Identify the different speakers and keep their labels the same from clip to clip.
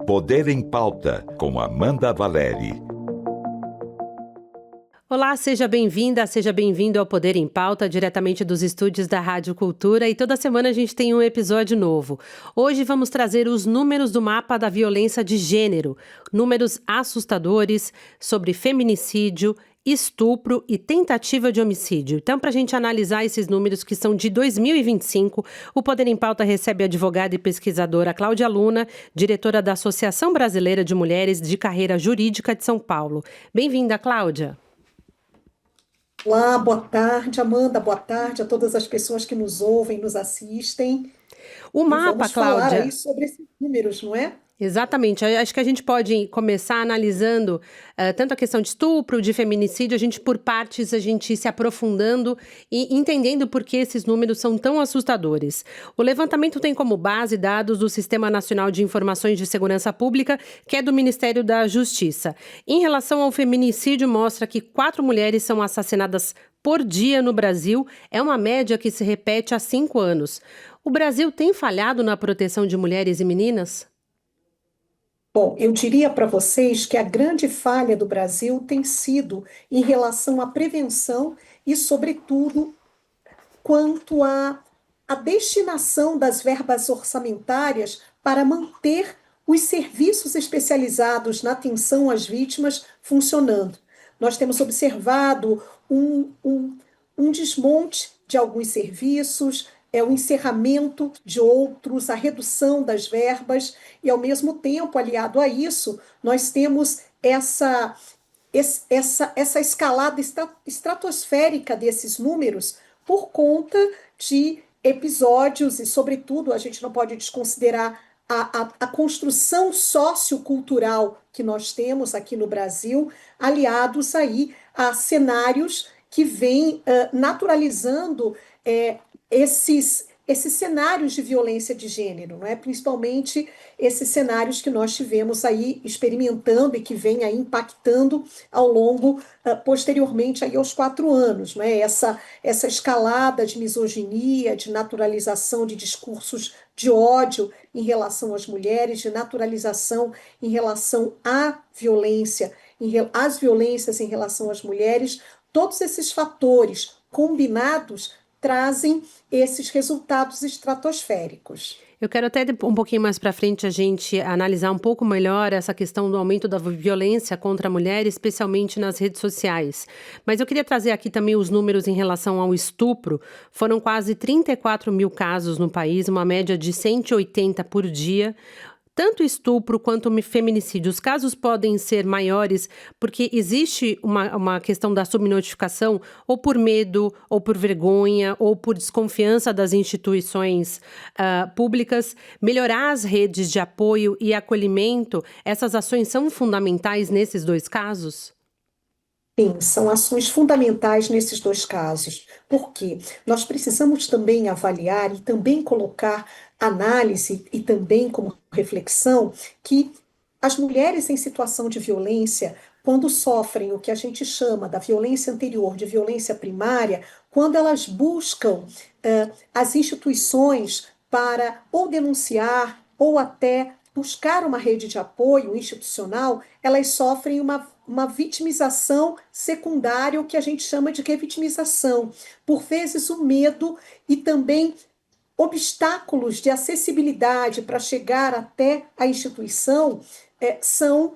Speaker 1: Poder em Pauta, com Amanda Valeri.
Speaker 2: Olá, seja bem-vinda, seja bem-vindo ao Poder em Pauta, diretamente dos estúdios da Rádio Cultura, e toda semana a gente tem um episódio novo. Hoje vamos trazer os números do mapa da violência de gênero, números assustadores sobre feminicídio, estupro e tentativa de homicídio. Então, para a gente analisar esses números que são de 2025, o Poder em Pauta recebe a advogada e pesquisadora Cláudia Luna, diretora da Associação Brasileira de Mulheres de Carreira Jurídica de São Paulo. Bem-vinda, Cláudia.
Speaker 3: Olá, boa tarde, Amanda, boa tarde a todas as pessoas que nos ouvem, nos assistem.
Speaker 2: O
Speaker 3: E
Speaker 2: mapa,
Speaker 3: vamos falar
Speaker 2: Cláudia.
Speaker 3: aí sobre esses números, não é?
Speaker 2: Exatamente. Acho que a gente pode começar analisando tanto a questão de estupro, de feminicídio, a gente por partes, a gente se aprofundando e entendendo por que esses números são tão assustadores. O levantamento tem como base dados do Sistema Nacional de Informações de Segurança Pública, que é do Ministério da Justiça. Em relação ao feminicídio, mostra que 4 mulheres são assassinadas por dia no Brasil, é uma média que se repete há 5 anos. O Brasil tem falhado na proteção de mulheres e meninas?
Speaker 3: Bom, eu diria para vocês que a grande falha do Brasil tem sido em relação à prevenção e, sobretudo, quanto à destinação das verbas orçamentárias para manter os serviços especializados na atenção às vítimas funcionando. Nós temos observado um desmonte de alguns serviços, o encerramento de outros, a redução das verbas, e, ao mesmo tempo, aliado a isso, nós temos essa escalada estratosférica desses números por conta de episódios, e, sobretudo, a gente não pode desconsiderar a construção sociocultural que nós temos aqui no Brasil, aliados aí a cenários que vêm naturalizando esses cenários de violência de gênero, não é? Principalmente esses cenários que nós tivemos aí experimentando e que vem aí impactando ao longo, posteriormente aí aos 4 anos, não é? Essa escalada de misoginia, de naturalização de discursos de ódio em relação às mulheres, de naturalização em relação à violência, às violências em relação às mulheres, todos esses fatores combinados trazem esses resultados estratosféricos.
Speaker 2: Eu quero até um pouquinho mais para frente a gente analisar um pouco melhor essa questão do aumento da violência contra a mulher, especialmente nas redes sociais. Mas eu queria trazer aqui também os números em relação ao estupro. Foram quase 34 mil casos no país, uma média de 180 por dia. Tanto estupro quanto feminicídio. Os casos podem ser maiores porque existe uma questão da subnotificação, ou por medo, ou por vergonha, ou por desconfiança das instituições públicas. Melhorar as redes de apoio e acolhimento, essas ações são fundamentais nesses 2 casos?
Speaker 3: Sim, são ações fundamentais nesses 2 casos, porque nós precisamos também avaliar e também colocar análise e também como reflexão que as mulheres em situação de violência, quando sofrem o que a gente chama da violência anterior, de violência primária, quando elas buscam as instituições para ou denunciar ou até buscar uma rede de apoio institucional, elas sofrem uma vitimização secundária, o que a gente chama de revitimização. Por vezes, o medo e também obstáculos de acessibilidade para chegar até a instituição são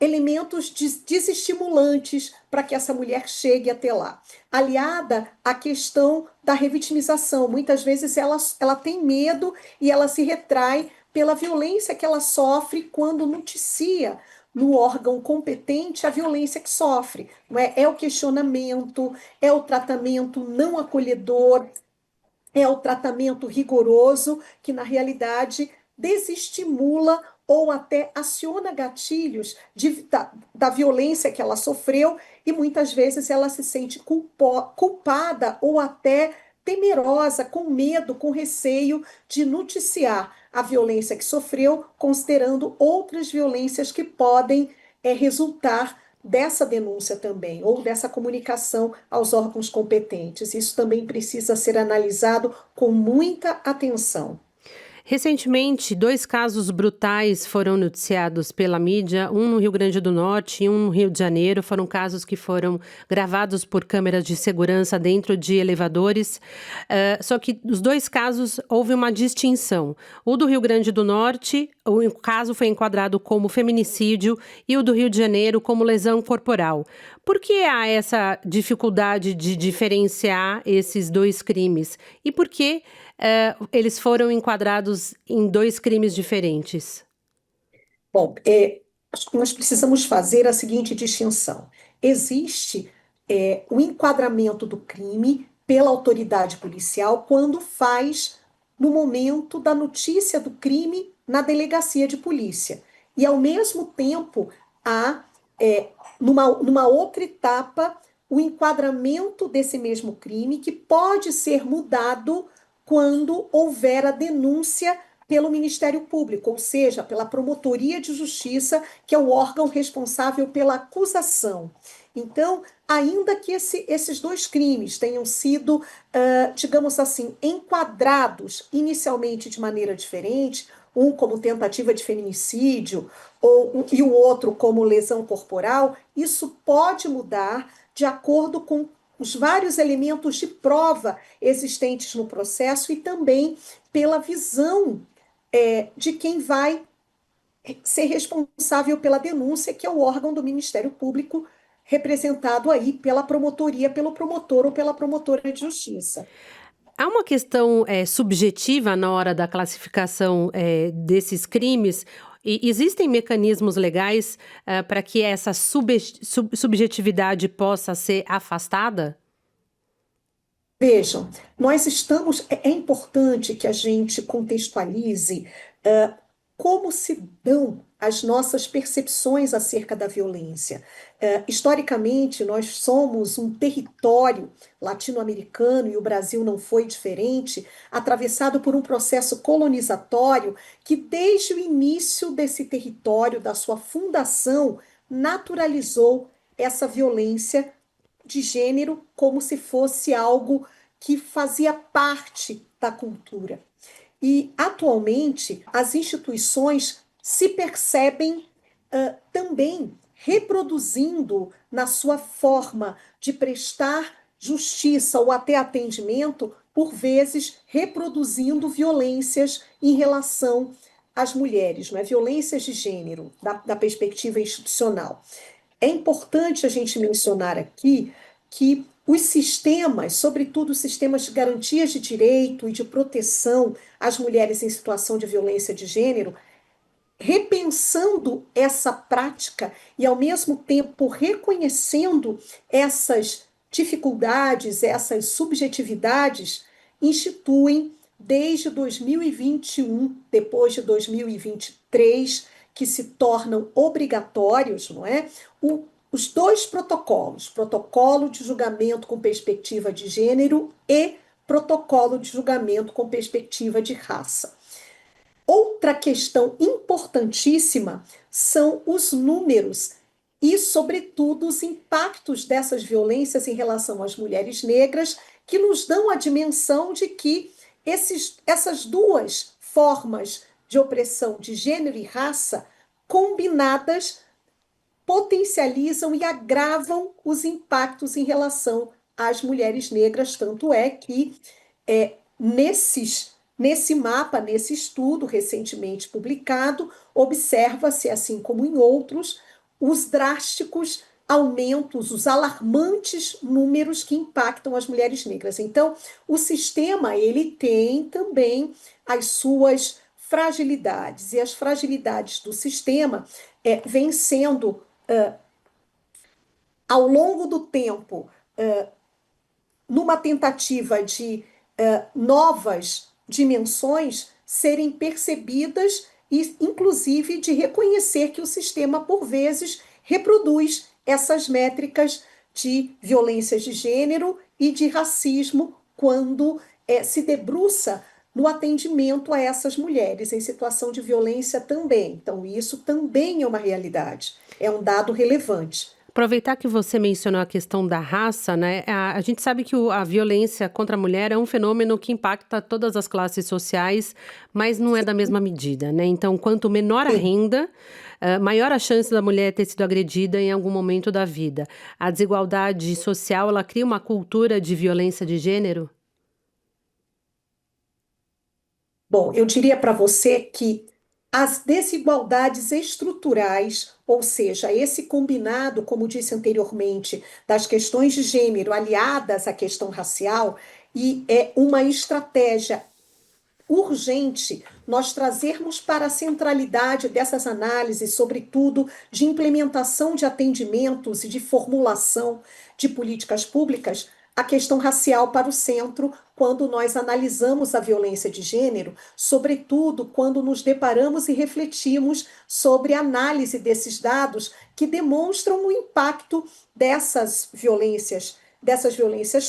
Speaker 3: elementos desestimulantes para que essa mulher chegue até lá. Aliada à questão da revitimização. Muitas vezes ela tem medo e ela se retrai pela violência que ela sofre quando noticia no órgão competente a violência que sofre. Não é? É o questionamento, é o tratamento não acolhedor, é o tratamento rigoroso que, na realidade, desestimula ou até aciona gatilhos da violência que ela sofreu, e muitas vezes ela se sente culpada ou até temerosa, com medo, com receio de noticiar a violência que sofreu, considerando outras violências que podem resultar dessa denúncia também, ou dessa comunicação aos órgãos competentes. Isso também precisa ser analisado com muita atenção.
Speaker 2: Recentemente, 2 casos brutais foram noticiados pela mídia, um no Rio Grande do Norte e um no Rio de Janeiro. Foram casos que foram gravados por câmeras de segurança dentro de elevadores. Só que os 2 casos houve uma distinção. O do Rio Grande do Norte, o caso foi enquadrado como feminicídio e o do Rio de Janeiro como lesão corporal. Por que há essa dificuldade de diferenciar esses 2 crimes? E por que eles foram enquadrados em 2 crimes diferentes?
Speaker 3: Bom, acho que nós precisamos fazer a seguinte distinção. Existe o enquadramento do crime pela autoridade policial quando faz no momento da notícia do crime na delegacia de polícia. E, ao mesmo tempo, há, numa outra etapa, o enquadramento desse mesmo crime que pode ser mudado quando houver a denúncia pelo Ministério Público, ou seja, pela Promotoria de Justiça, que é o órgão responsável pela acusação. Então, ainda que esses 2 crimes tenham sido, digamos assim, enquadrados inicialmente de maneira diferente, um como tentativa de feminicídio e o outro como lesão corporal, isso pode mudar de acordo com os vários elementos de prova existentes no processo e também pela visão de quem vai ser responsável pela denúncia, que é o órgão do Ministério Público, representado aí pela promotoria, pelo promotor ou pela promotora de justiça.
Speaker 2: Há uma questão subjetiva na hora da classificação desses crimes? E existem mecanismos legais para que essa subjetividade possa ser afastada?
Speaker 3: Vejam, é importante que a gente contextualize como se dão as nossas percepções acerca da violência. Historicamente, nós somos um território latino-americano, e o Brasil não foi diferente, atravessado por um processo colonizatório que, desde o início desse território, da sua fundação, naturalizou essa violência de gênero como se fosse algo que fazia parte da cultura. E, atualmente, as instituições se percebem também reproduzindo na sua forma de prestar justiça ou até atendimento, por vezes reproduzindo violências em relação às mulheres, não é? Violências de gênero, da perspectiva institucional. É importante a gente mencionar aqui que os sistemas, sobretudo os sistemas de garantias de direito e de proteção às mulheres em situação de violência de gênero, repensando essa prática e, ao mesmo tempo, reconhecendo essas dificuldades, essas subjetividades, instituem, desde 2021, depois de 2023, que se tornam obrigatórios, não é? Os 2 protocolos, protocolo de julgamento com perspectiva de gênero e protocolo de julgamento com perspectiva de raça. Outra questão importantíssima são os números e, sobretudo, os impactos dessas violências em relação às mulheres negras, que nos dão a dimensão de que essas 2 formas de opressão de gênero e raça, combinadas, potencializam e agravam os impactos em relação às mulheres negras. Tanto é que nesse mapa, nesse estudo recentemente publicado, observa-se, assim como em outros, os drásticos aumentos, os alarmantes números que impactam as mulheres negras. Então, o sistema ele tem também as suas fragilidades, e as fragilidades do sistema vêm sendo, ao longo do tempo, numa tentativa de novas dimensões serem percebidas e, inclusive, de reconhecer que o sistema, por vezes, reproduz essas métricas de violências de gênero e de racismo quando se debruça no atendimento a essas mulheres em situação de violência também. Então, isso também é uma realidade, é um dado relevante.
Speaker 2: aproveitar que você mencionou a questão da raça, né? A gente sabe que a violência contra a mulher é um fenômeno que impacta todas as classes sociais, mas não é da mesma medida, né? Então, quanto menor a
Speaker 3: Sim.
Speaker 2: renda, maior a chance da mulher ter sido agredida em algum momento da vida. A desigualdade social, ela cria uma cultura de violência de gênero?
Speaker 3: Bom, eu diria para você que as desigualdades estruturais, ou seja, esse combinado, como disse anteriormente, das questões de gênero aliadas à questão racial, e é uma estratégia urgente nós trazermos para a centralidade dessas análises, sobretudo de implementação de atendimentos e de formulação de políticas públicas, a questão racial para o centro, quando nós analisamos a violência de gênero, sobretudo quando nos deparamos e refletimos sobre a análise desses dados que demonstram o impacto dessas violências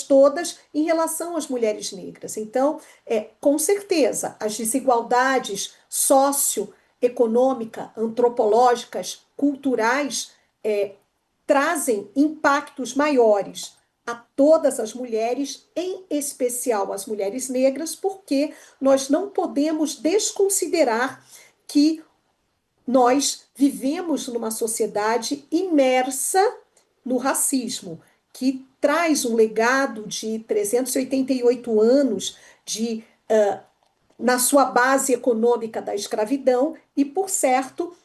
Speaker 3: todas em relação às mulheres negras. Então, com certeza, as desigualdades socioeconômicas, antropológicas, culturais, trazem impactos maiores a todas as mulheres, em especial as mulheres negras, porque nós não podemos desconsiderar que nós vivemos numa sociedade imersa no racismo, que traz um legado de 388 anos na sua base econômica da escravidão, e, por certo,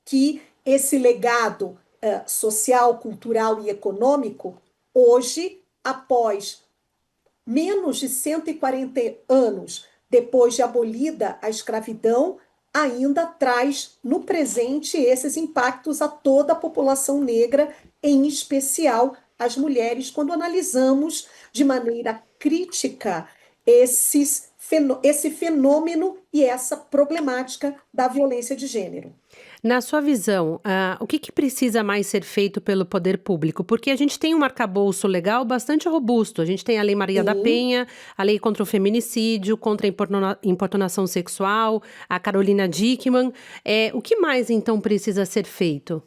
Speaker 3: que esse legado social, cultural e econômico, hoje, após menos de 140 anos depois de abolida a escravidão, ainda traz no presente esses impactos a toda a população negra, em especial as mulheres, quando analisamos de maneira crítica esse fenômeno e essa problemática da violência de gênero.
Speaker 2: Na sua visão, o que precisa mais ser feito pelo poder público? Porque a gente tem um arcabouço legal bastante robusto. A gente tem a Lei Maria da
Speaker 3: Sim.
Speaker 2: Penha, a Lei contra o Feminicídio, contra a importunação sexual, a Carolina Dickmann. O que mais, então, precisa ser feito?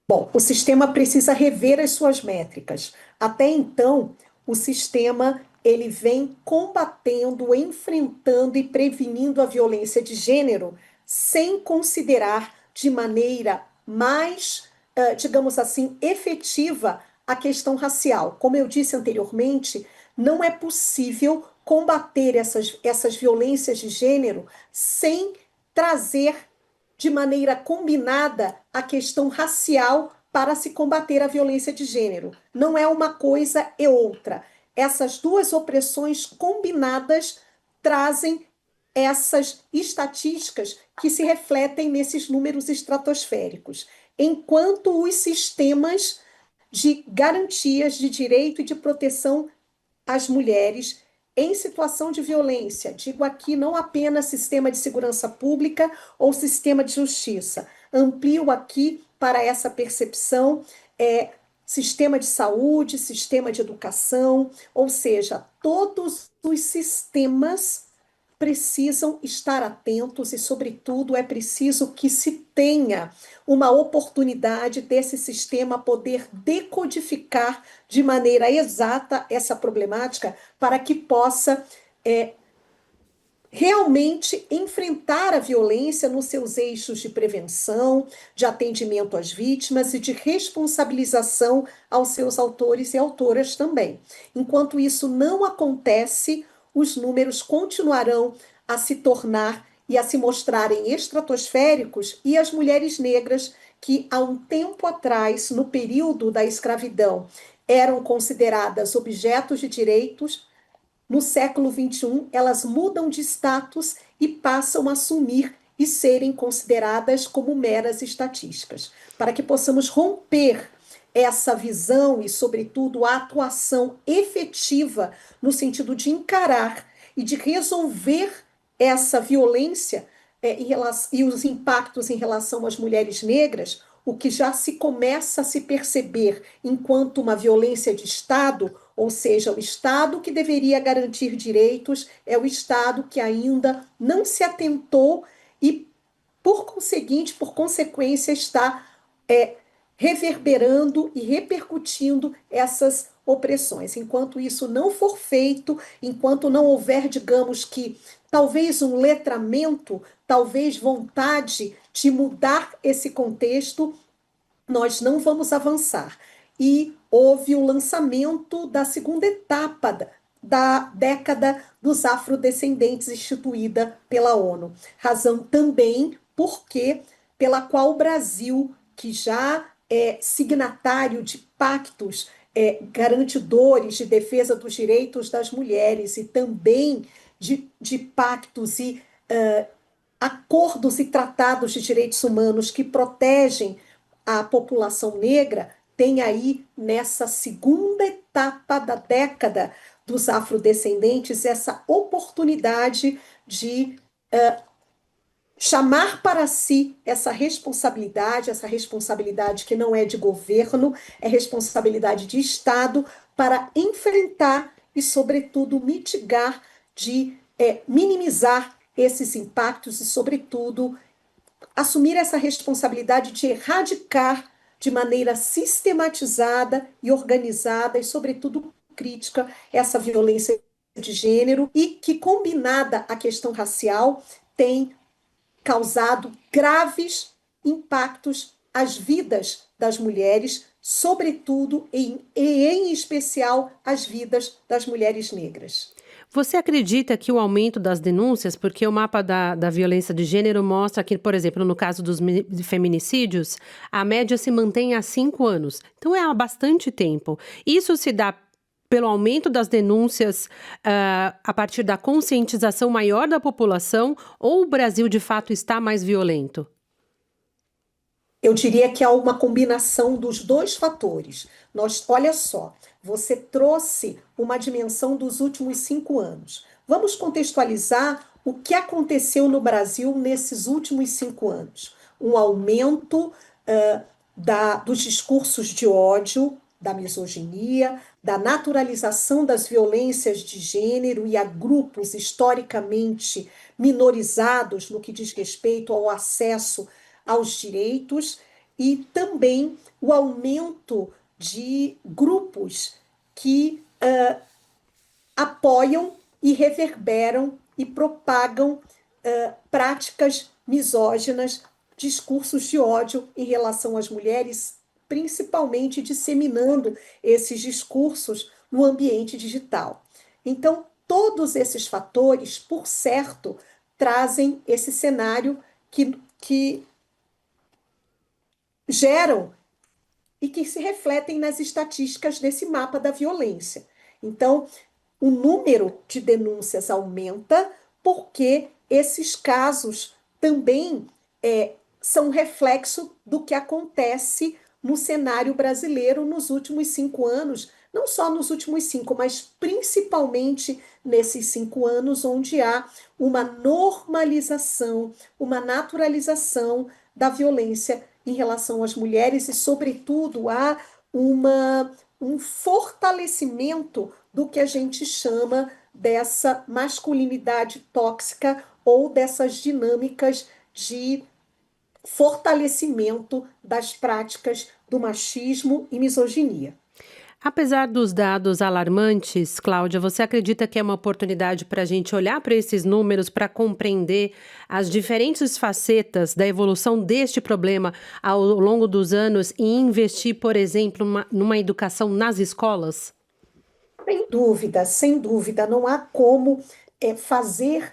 Speaker 3: Bom, o sistema precisa rever as suas métricas. Até então, o sistema ele vem combatendo, enfrentando e prevenindo a violência de gênero sem considerar de maneira mais, digamos assim, efetiva a questão racial. Como eu disse anteriormente, não é possível combater essas violências de gênero sem trazer de maneira combinada a questão racial para se combater a violência de gênero. Não é uma coisa e outra. Essas duas opressões combinadas trazem essas estatísticas que se refletem nesses números estratosféricos. Enquanto os sistemas de garantias de direito e de proteção às mulheres em situação de violência, digo aqui não apenas sistema de segurança pública ou sistema de justiça, amplio aqui para essa percepção sistema de saúde, sistema de educação, ou seja, todos os sistemas precisam estar atentos e, sobretudo, é preciso que se tenha uma oportunidade desse sistema poder decodificar de maneira exata essa problemática para que possa realmente enfrentar a violência nos seus eixos de prevenção, de atendimento às vítimas e de responsabilização aos seus autores e autoras também. Enquanto isso não acontece, os números continuarão a se tornar e a se mostrarem estratosféricos, e as mulheres negras que há um tempo atrás, no período da escravidão, eram consideradas objetos de direitos, no século XXI, elas mudam de status e passam a assumir e serem consideradas como meras estatísticas. Para que possamos romper essa visão e, sobretudo, a atuação efetiva no sentido de encarar e de resolver essa violência e os impactos em relação às mulheres negras, o que já se começa a se perceber enquanto uma violência de Estado, ou seja, o Estado que deveria garantir direitos é o Estado que ainda não se atentou e, por conseguinte, por consequência, está reverberando e repercutindo essas opressões. Enquanto isso não for feito, enquanto não houver, digamos que, talvez um letramento, talvez vontade de mudar esse contexto, nós não vamos avançar. E houve o lançamento da segunda etapa da década dos afrodescendentes instituída pela ONU. Razão também porque pela qual o Brasil, que já é signatário de pactos garantidores de defesa dos direitos das mulheres e também de pactos e acordos e tratados de direitos humanos que protegem a população negra, tem aí, nessa segunda etapa da década dos afrodescendentes, essa oportunidade de chamar para si essa responsabilidade que não é de governo, é responsabilidade de Estado, para enfrentar e, sobretudo, mitigar, minimizar esses impactos e, sobretudo, assumir essa responsabilidade de erradicar de maneira sistematizada e organizada e, sobretudo, crítica essa violência de gênero e que, combinada à questão racial, tem causado graves impactos às vidas das mulheres, sobretudo e em especial às vidas das mulheres negras.
Speaker 2: Você acredita que o aumento das denúncias, porque o mapa da violência de gênero mostra que, por exemplo, no caso dos feminicídios, a média se mantém há 5 anos. Então é há bastante tempo. Isso se dá pelo aumento das denúncias a partir da conscientização maior da população, ou o Brasil de fato está mais violento?
Speaker 3: Eu diria que há uma combinação dos dois fatores. Olha só, você trouxe uma dimensão dos últimos 5 anos. Vamos contextualizar o que aconteceu no Brasil nesses últimos 5 anos. Um aumento dos discursos de ódio, da misoginia, da naturalização das violências de gênero e a grupos historicamente minorizados no que diz respeito ao acesso aos direitos, e também o aumento de grupos que apoiam e reverberam e propagam práticas misóginas, discursos de ódio em relação às mulheres, principalmente disseminando esses discursos no ambiente digital. Então, todos esses fatores, por certo, trazem esse cenário que geram e que se refletem nas estatísticas desse mapa da violência. Então, o número de denúncias aumenta porque esses casos também são reflexo do que acontece no cenário brasileiro nos últimos 5 anos, não só nos últimos 5, mas principalmente nesses 5 anos, onde há uma normalização, uma naturalização da violência em relação às mulheres e, sobretudo, há um fortalecimento do que a gente chama dessa masculinidade tóxica ou dessas dinâmicas de fortalecimento das práticas do machismo e misoginia.
Speaker 2: Apesar dos dados alarmantes, Cláudia, você acredita que é uma oportunidade para a gente olhar para esses números para compreender as diferentes facetas da evolução deste problema ao longo dos anos e investir, por exemplo, numa educação nas escolas?
Speaker 3: Sem dúvida, não há como fazer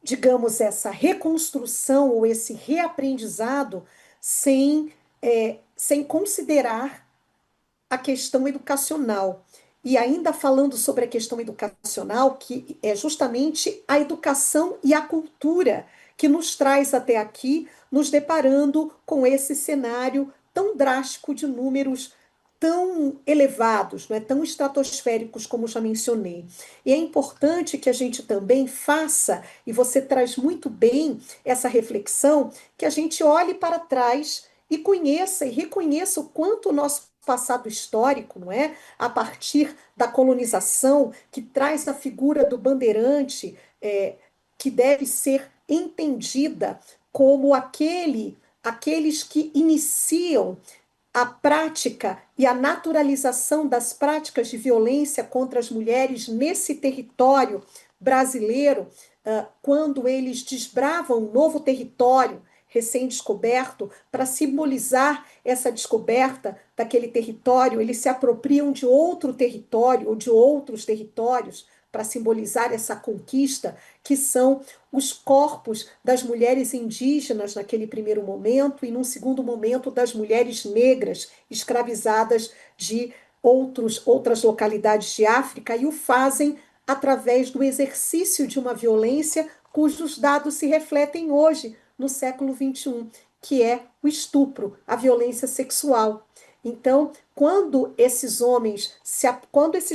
Speaker 3: digamos, essa reconstrução ou esse reaprendizado sem considerar a questão educacional. E ainda falando sobre a questão educacional, que é justamente a educação e a cultura que nos traz até aqui, nos deparando com esse cenário tão drástico de números tão elevados, não é, tão estratosféricos, como já mencionei. E é importante que a gente também faça, e você traz muito bem essa reflexão, que a gente olhe para trás e conheça e reconheça o quanto o nosso passado histórico, não é? A partir da colonização, que traz a figura do bandeirante, que deve ser entendida como aquele aqueles que iniciam a prática e a naturalização das práticas de violência contra as mulheres nesse território brasileiro, quando eles desbravam um novo território recém-descoberto, para simbolizar essa descoberta daquele território, eles se apropriam de outro território ou de outros territórios para simbolizar essa conquista, que são os corpos das mulheres indígenas naquele primeiro momento e, num segundo momento, das mulheres negras escravizadas de outras localidades de África, e o fazem através do exercício de uma violência cujos dados se refletem hoje, no século XXI, que é o estupro, a violência sexual. Então, quando esses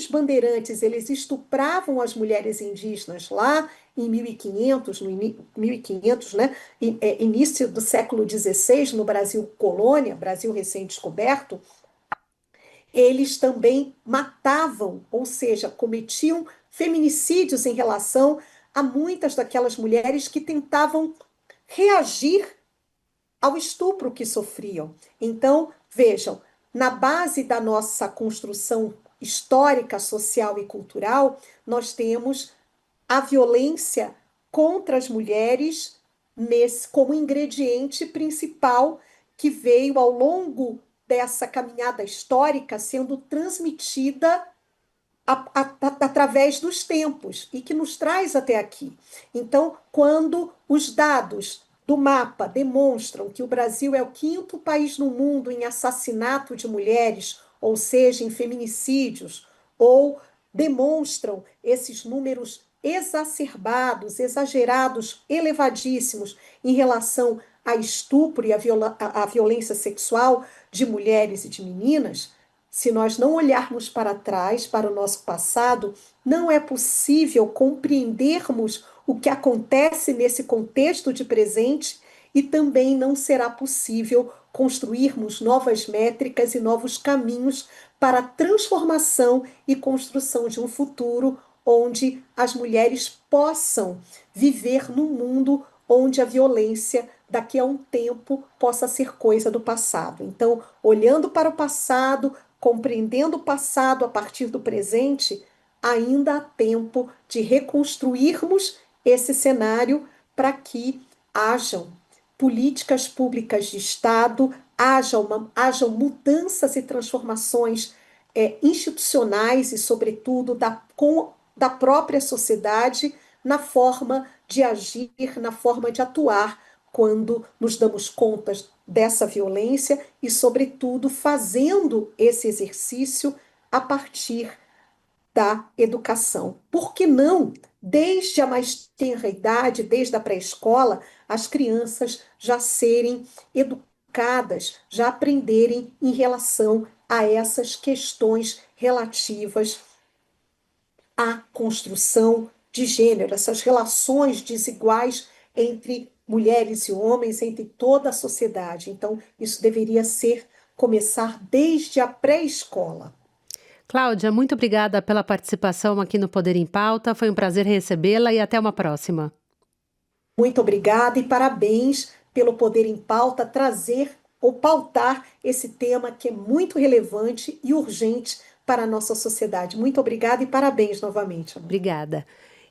Speaker 3: bandeirantes, eles estupravam as mulheres indígenas lá em 1500, 1500, né, início do século XVI, no Brasil colônia, Brasil recém-descoberto, eles também matavam, ou seja, cometiam feminicídios em relação a muitas daquelas mulheres que tentavam reagir ao estupro que sofriam. Então, vejam, na base da nossa construção histórica, social e cultural, nós temos a violência contra as mulheres como ingrediente principal que veio ao longo dessa caminhada histórica sendo transmitida através dos tempos e que nos traz até aqui. Então, quando os dados do mapa demonstram que o Brasil é o 5º país no mundo em assassinato de mulheres, ou seja, em feminicídios, ou demonstram esses números exacerbados, exagerados, elevadíssimos em relação a estupro e a violência sexual de mulheres e de meninas, se nós não olharmos para trás, para o nosso passado, não é possível compreendermos o que acontece nesse contexto de presente e também não será possível construirmos novas métricas e novos caminhos para a transformação e construção de um futuro onde as mulheres possam viver num mundo onde a violência daqui a um tempo possa ser coisa do passado. Então, olhando para o passado, compreendendo o passado a partir do presente, ainda há tempo de reconstruirmos esse cenário para que hajam políticas públicas de Estado, hajam mudanças e transformações institucionais e, sobretudo, da própria sociedade na forma de agir, na forma de atuar quando nos damos conta dessa violência e, sobretudo, fazendo esse exercício a partir da educação. Por que não, desde a mais tenra idade, desde a pré-escola, as crianças já serem educadas, já aprenderem em relação a essas questões relativas à construção de gênero, essas relações desiguais entre mulheres e homens, entre toda a sociedade. Então, isso deveria começar desde a pré-escola.
Speaker 2: Cláudia, muito obrigada pela participação aqui no Poder em Pauta. Foi um prazer recebê-la e até uma próxima.
Speaker 3: Muito obrigada e parabéns pelo Poder em Pauta trazer ou pautar esse tema que é muito relevante e urgente para a nossa sociedade. Muito obrigada e parabéns novamente.
Speaker 2: Obrigada.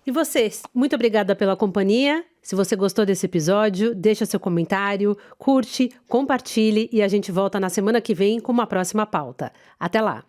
Speaker 2: E vocês, muito obrigada pela companhia. Se você gostou desse episódio, deixa seu comentário, curte, compartilhe e a gente volta na semana que vem com uma próxima pauta. Até lá!